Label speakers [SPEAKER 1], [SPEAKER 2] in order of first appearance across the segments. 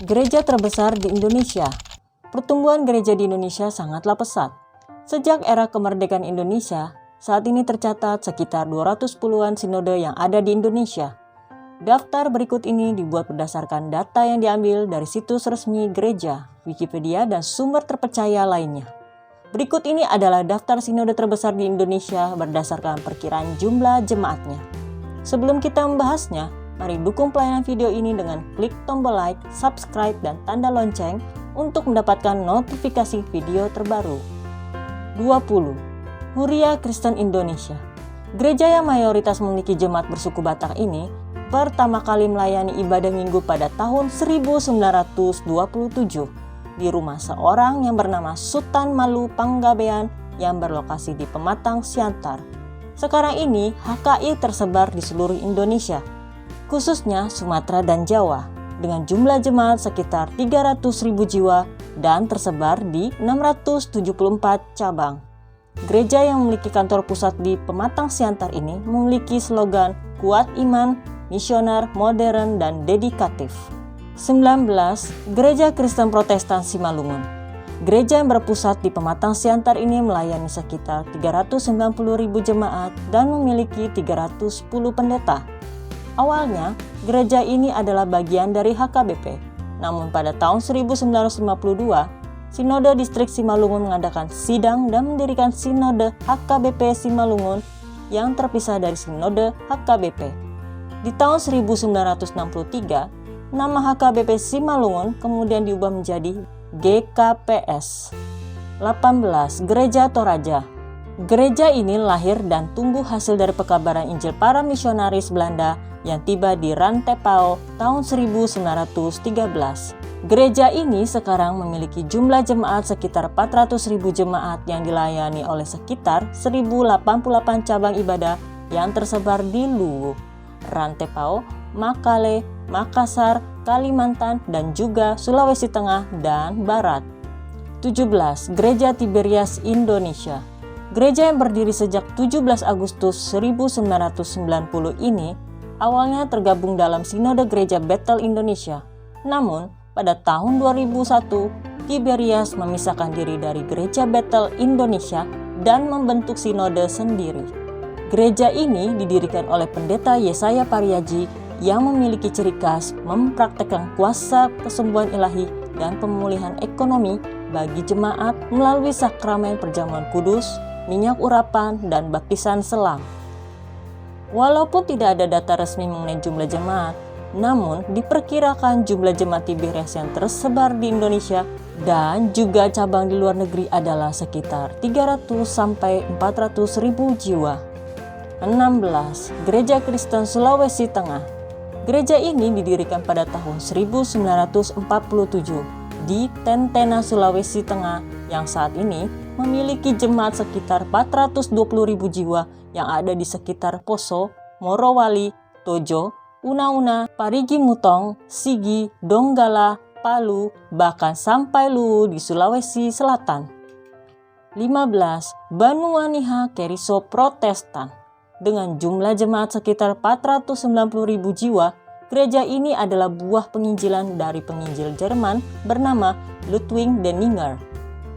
[SPEAKER 1] Gereja terbesar di Indonesia. Pertumbuhan gereja di Indonesia sangatlah pesat. Sejak era kemerdekaan Indonesia, saat ini tercatat sekitar 210-an sinode yang ada di Indonesia. Daftar berikut ini dibuat berdasarkan data yang diambil dari situs resmi gereja, Wikipedia, dan sumber terpercaya lainnya. Berikut ini adalah daftar sinode terbesar di Indonesia berdasarkan perkiraan jumlah jemaatnya. Sebelum kita membahasnya, mari dukung pelayanan video ini dengan klik tombol like, subscribe, dan tanda lonceng untuk mendapatkan notifikasi video terbaru. 20. Huria Kristen Indonesia. Gereja yang mayoritas memiliki jemaat bersuku Batak ini pertama kali melayani ibadah minggu pada tahun 1927 di rumah seorang yang bernama Sultan Malu Panggabean yang berlokasi di Pematang Siantar. Sekarang ini HKI tersebar di seluruh Indonesia, khususnya Sumatera dan Jawa, dengan jumlah jemaat sekitar 300.000 jiwa dan tersebar di 674 cabang. Gereja yang memiliki kantor pusat di Pematang Siantar ini memiliki slogan kuat iman, misioner, modern, dan dedikatif. 19. Gereja Kristen Protestan Simalungun. Gereja yang berpusat di Pematang Siantar ini melayani sekitar 390.000 jemaat dan memiliki 310 pendeta. Awalnya, gereja ini adalah bagian dari HKBP. Namun pada tahun 1952, Sinode Distrik Simalungun mengadakan sidang dan mendirikan Sinode HKBP Simalungun yang terpisah dari Sinode HKBP. Di tahun 1963, nama HKBP Simalungun kemudian diubah menjadi GKPS. 18. Gereja Toraja. Gereja ini lahir dan tumbuh hasil dari pekabaran Injil para misionaris Belanda yang tiba di Rantepao tahun 1913. Gereja ini sekarang memiliki jumlah jemaat sekitar 400.000 jemaat yang dilayani oleh sekitar 1.088 cabang ibadah yang tersebar di Luwu, Rantepao, Makale, Makassar, Kalimantan, dan juga Sulawesi Tengah dan Barat. 17. Gereja Tiberias Indonesia. Gereja yang berdiri sejak 17 Agustus 1990 ini awalnya tergabung dalam Sinode Gereja Bethel Indonesia. Namun, pada tahun 2001, Tiberias memisahkan diri dari Gereja Bethel Indonesia dan membentuk sinode sendiri. Gereja ini didirikan oleh Pendeta Yesaya Pariaji yang memiliki ciri khas mempraktekkan kuasa kesembuhan ilahi dan pemulihan ekonomi bagi jemaat melalui sakramen perjamuan kudus, minyak urapan, dan baptisan selam. Walaupun tidak ada data resmi mengenai jumlah jemaat, namun diperkirakan jumlah jemaat Tiberias yang tersebar di Indonesia dan juga cabang di luar negeri adalah sekitar 300 sampai 400 ribu jiwa. 16. Gereja Kristen Sulawesi Tengah. Gereja ini didirikan pada tahun 1947 di Tentena, Sulawesi Tengah yang saat ini memiliki jemaat sekitar 420.000 jiwa yang ada di sekitar Poso, Morowali, Tojo, Una-Una, Parigi Mutong, Sigi, Donggala, Palu, bahkan sampai Luwu di Sulawesi Selatan. 15. Banuaniha Keriso Protestan. Dengan jumlah jemaat sekitar 490.000 jiwa, gereja ini adalah buah penginjilan dari penginjil Jerman bernama Ludwig Denninger.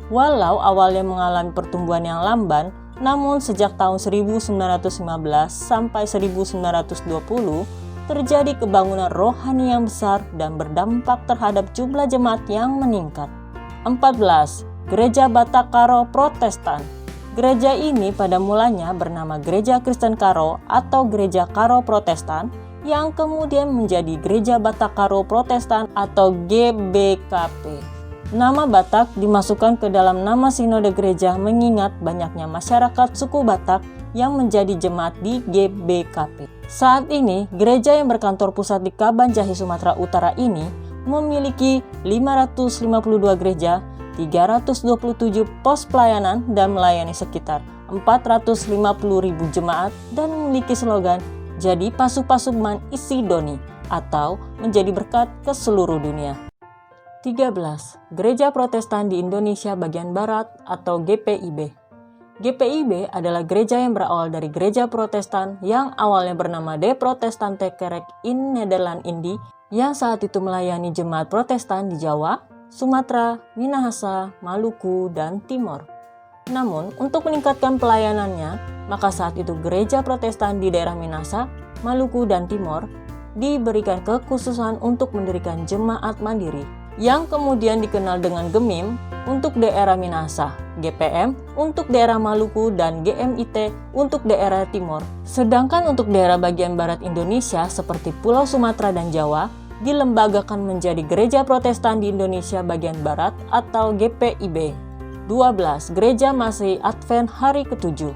[SPEAKER 1] Walau awalnya mengalami pertumbuhan yang lamban, namun sejak tahun 1915 sampai 1920 terjadi kebangunan rohani yang besar dan berdampak terhadap jumlah jemaat yang meningkat. 14. Gereja Batak Karo Protestan. Gereja ini pada mulanya bernama Gereja Kristen Karo atau Gereja Karo Protestan yang kemudian menjadi Gereja Batak Karo Protestan atau GBKP. Nama Batak dimasukkan ke dalam nama sinode gereja mengingat banyaknya masyarakat suku Batak yang menjadi jemaat di GBKP. Saat ini, gereja yang berkantor pusat di Kabanjahe, Sumatera Utara ini memiliki 552 gereja, 327 pos pelayanan dan melayani sekitar 450.000 jemaat dan memiliki slogan "Jadi Pasuk-Pasukman Isi Doni" atau menjadi berkat ke seluruh dunia. 13. Gereja Protestan di Indonesia Bagian Barat atau GPIB. GPIB adalah gereja yang berawal dari gereja Protestan yang awalnya bernama De Protestante Kerk in Nederland Indi yang saat itu melayani jemaat Protestan di Jawa, Sumatera, Minahasa, Maluku, dan Timor. Namun, untuk meningkatkan pelayanannya, maka saat itu gereja Protestan di daerah Minahasa, Maluku, dan Timor diberikan kekhususan untuk mendirikan jemaat mandiri, yang kemudian dikenal dengan GEMIM untuk daerah Minahasa, GPM untuk daerah Maluku, dan GMIT untuk daerah Timor. Sedangkan untuk daerah bagian barat Indonesia seperti Pulau Sumatera dan Jawa, dilembagakan menjadi Gereja Protestan di Indonesia bagian barat atau GPIB. 12. Gereja Masehi Advent hari ke-7.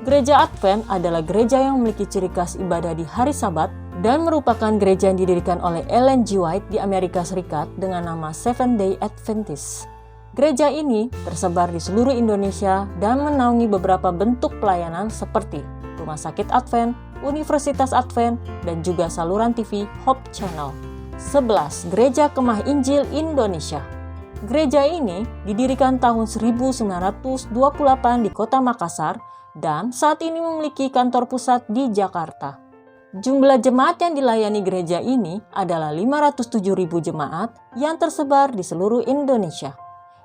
[SPEAKER 1] Gereja Advent adalah gereja yang memiliki ciri khas ibadah di hari Sabat dan merupakan gereja yang didirikan oleh Ellen G. White di Amerika Serikat dengan nama Seventh-day Adventist. Gereja ini tersebar di seluruh Indonesia dan menaungi beberapa bentuk pelayanan seperti Rumah Sakit Advent, Universitas Advent, dan juga saluran TV Hope Channel. 11. Gereja Kemah Injil Indonesia. Gereja ini didirikan tahun 1928 di kota Makassar dan saat ini memiliki kantor pusat di Jakarta. Jumlah jemaat yang dilayani gereja ini adalah 507.000 jemaat yang tersebar di seluruh Indonesia.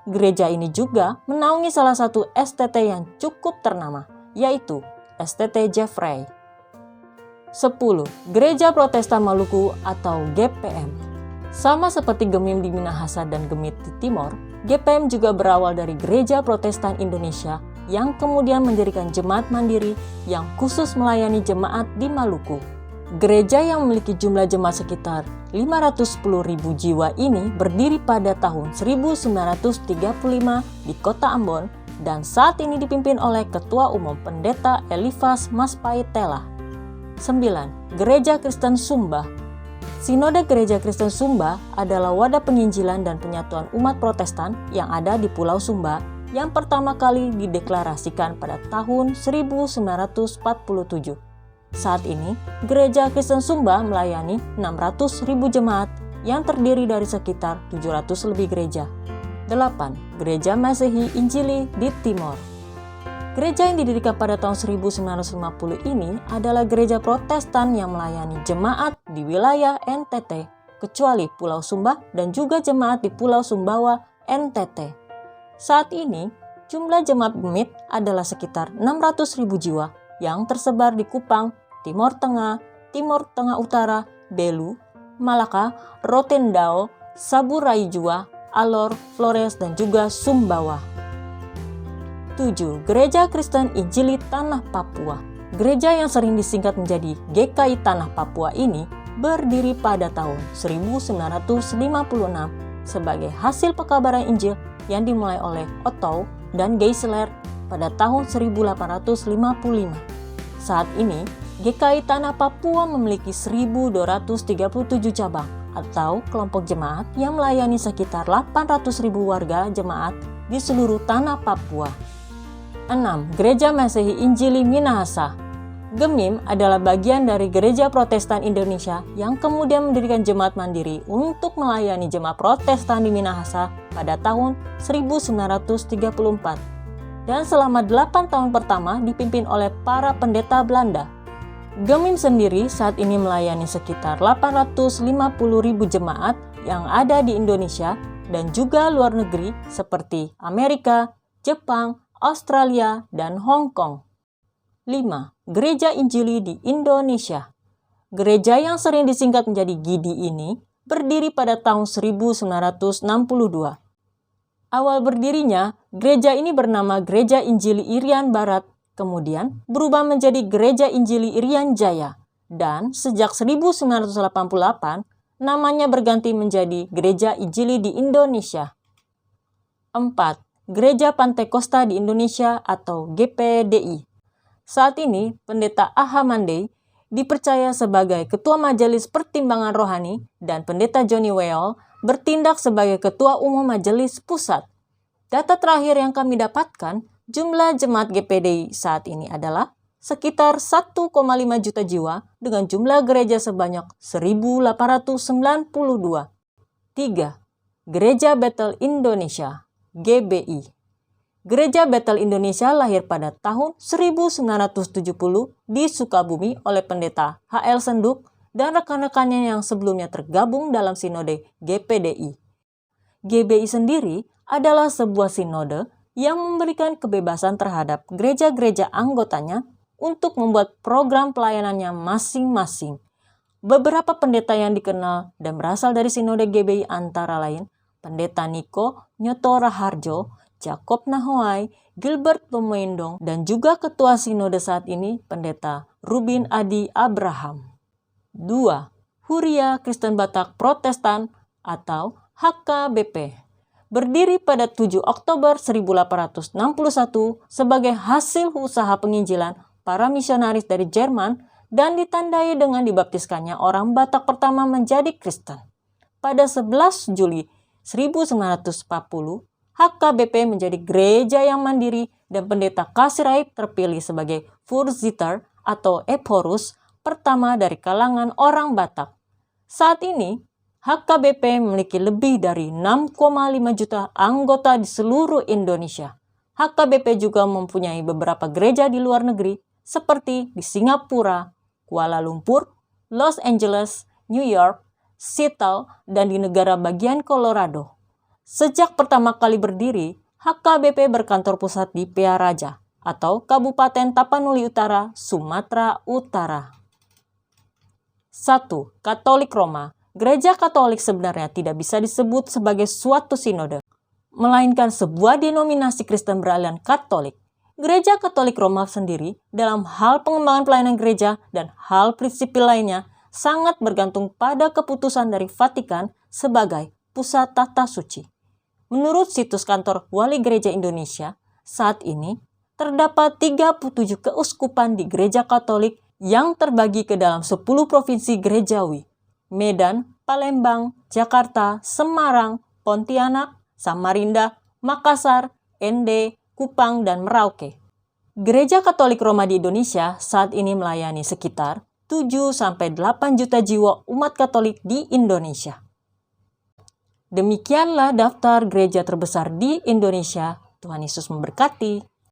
[SPEAKER 1] Gereja ini juga menaungi salah satu STT yang cukup ternama, yaitu STT Jeffrey. 10. Gereja Protestan Maluku atau GPM. Sama seperti GEMIM di Minahasa dan GEMIT di Timor, GPM juga berawal dari Gereja Protestan Indonesia yang kemudian mendirikan jemaat mandiri yang khusus melayani jemaat di Maluku. Gereja yang memiliki jumlah jemaat sekitar 510.000 jiwa ini berdiri pada tahun 1935 di kota Ambon dan saat ini dipimpin oleh Ketua Umum Pendeta Elifas Maspaitela. 9. Gereja Kristen Sumba. Sinode Gereja Kristen Sumba adalah wadah penginjilan dan penyatuan umat Protestan yang ada di Pulau Sumba yang pertama kali dideklarasikan pada tahun 1947. Saat ini, Gereja Kristen Sumba melayani 600.000 jemaat yang terdiri dari sekitar 700 lebih gereja. 8. Gereja Masehi Injili di Timor. Gereja yang didirikan pada tahun 1950 ini adalah gereja Protestan yang melayani jemaat di wilayah NTT, kecuali Pulau Sumba dan juga jemaat di Pulau Sumbawa, NTT. Saat ini, jumlah jemaat GEMIT adalah sekitar 600.000 jiwa yang tersebar di Kupang, Timor Tengah, Timor Tengah Utara, Belu, Malaka, Rotendao, Saburayjua, Alor, Flores, dan juga Sumbawa. 7. Gereja Kristen Injili Tanah Papua. Gereja yang sering disingkat menjadi GKI Tanah Papua ini berdiri pada tahun 1956 sebagai hasil pekabaran Injil yang dimulai oleh Otto dan Geisler pada tahun 1855. Saat ini, GKI Tanah Papua memiliki 1.237 cabang atau kelompok jemaat yang melayani sekitar 800.000 warga jemaat di seluruh tanah Papua. 6. Gereja Masehi Injili Minahasa. GEMIM adalah bagian dari Gereja Protestan Indonesia yang kemudian mendirikan jemaat mandiri untuk melayani jemaat Protestan di Minahasa pada tahun 1934. Dan selama 8 tahun pertama dipimpin oleh para pendeta Belanda. GEMIM sendiri saat ini melayani sekitar 850.000 jemaat yang ada di Indonesia dan juga luar negeri seperti Amerika, Jepang, Australia, dan Hong Kong. 5. Gereja Injili di Indonesia. Gereja yang sering disingkat menjadi GIDI ini berdiri pada tahun 1962. Awal berdirinya, gereja ini bernama Gereja Injili Irian Barat, kemudian berubah menjadi Gereja Injili Irian Jaya, dan sejak 1988, namanya berganti menjadi Gereja Injili di Indonesia. 4. Gereja Pantai Kosta di Indonesia atau GPDI. Saat ini, Pendeta Aha Mandey dipercaya sebagai Ketua Majelis Pertimbangan Rohani dan Pendeta Johnny Weol bertindak sebagai Ketua Umum Majelis Pusat. Data terakhir yang kami dapatkan, jumlah jemaat GPDI saat ini adalah sekitar 1,5 juta jiwa dengan jumlah gereja sebanyak 1.892. 3. Gereja Bethel Indonesia GBI. Gereja Bethel Indonesia lahir pada tahun 1970 di Sukabumi oleh Pendeta H.L. Senduk dan rekan-rekannya yang sebelumnya tergabung dalam sinode GPDI. GBI sendiri adalah sebuah sinode yang memberikan kebebasan terhadap gereja-gereja anggotanya untuk membuat program pelayanannya masing-masing. Beberapa pendeta yang dikenal dan berasal dari sinode GBI antara lain Pendeta Niko Nyoto Raharjo, Jacob Nahoai, Gilbert Pemendong, dan juga Ketua Sinode saat ini Pendeta Rubin Adi Abraham. 2. Huria Kristen Batak Protestan atau HKBP. Berdiri pada 7 Oktober 1861 sebagai hasil usaha penginjilan para misionaris dari Jerman dan ditandai dengan dibaptiskannya orang Batak pertama menjadi Kristen. Pada 11 Juli 1940, HKBP menjadi gereja yang mandiri dan pendeta Kasirait terpilih sebagai Voorzitter atau Ephorus pertama dari kalangan orang Batak. Saat ini, HKBP memiliki lebih dari 6,5 juta anggota di seluruh Indonesia. HKBP juga mempunyai beberapa gereja di luar negeri seperti di Singapura, Kuala Lumpur, Los Angeles, New York, Seattle, dan di negara bagian Colorado. Sejak pertama kali berdiri, HKBP berkantor pusat di Pearaja atau Kabupaten Tapanuli Utara, Sumatera Utara. 1. Katolik Roma. Gereja Katolik sebenarnya tidak bisa disebut sebagai suatu sinode, melainkan sebuah denominasi Kristen beraliran Katolik. Gereja Katolik Roma sendiri dalam hal pengembangan pelayanan gereja dan hal prinsipil lainnya sangat bergantung pada keputusan dari Vatikan sebagai pusat tata suci. Menurut situs kantor Wali Gereja Indonesia, saat ini terdapat 37 keuskupan di Gereja Katolik yang terbagi ke dalam 10 provinsi gerejawi. Medan, Palembang, Jakarta, Semarang, Pontianak, Samarinda, Makassar, Ende, Kupang, dan Merauke. Gereja Katolik Roma di Indonesia saat ini melayani sekitar 7-8 juta jiwa umat Katolik di Indonesia. Demikianlah daftar gereja terbesar di Indonesia. Tuhan Yesus memberkati.